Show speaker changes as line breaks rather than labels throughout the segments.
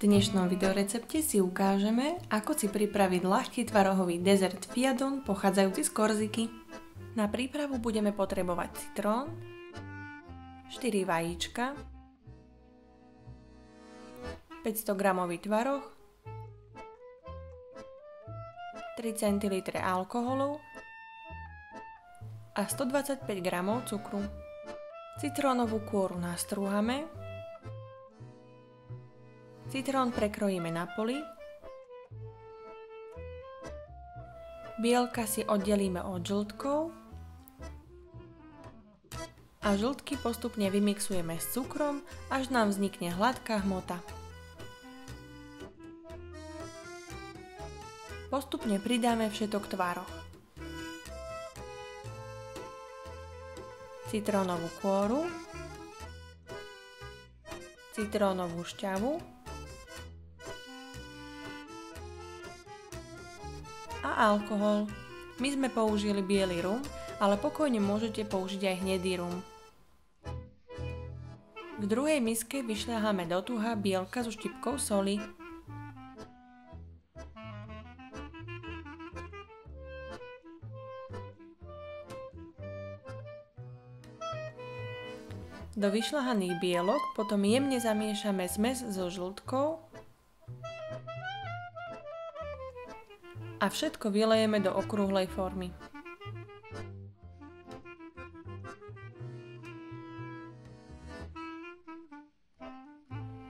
V dnešnom videorecepte si ukážeme, ako si pripraviť ľahký tvarohový dezert fiadon pochádzajúci z Korziky. Na prípravu budeme potrebovať citrón, 4 vajíčka, 500 g tvaroh, 3 cl alkoholu a 125 g cukru. Citrónovú kôru nastrúhame, citrón prekrojíme na poli, bielka si oddelíme od žltkov a žltky postupne vymixujeme s cukrom, až nám vznikne hladká hmota. Postupne pridáme všetok tvaroh. Citrónovú kôru, citrónovú šťavu a alkohol. My sme použili biely rum, ale pokojne môžete použiť aj hnedý rum. V druhej miske vyšľaháme do tuha bielka so štipkou soli. Do vyšľahaných bielok potom jemne zamiešame zmes so žltkou a všetko vylejeme do okrúhlej formy.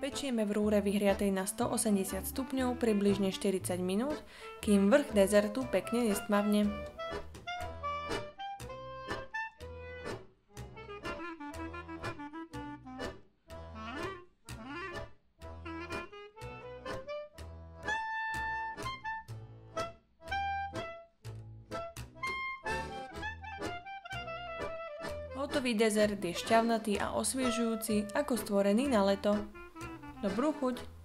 Pečieme v rúre vyhriatej na 180 stupňov približne 40 minút, kým vrch dezertu pekne nestmavne. Hotový dezert je šťavnatý a osviežujúci, ako stvorený na leto. Dobrú chuť!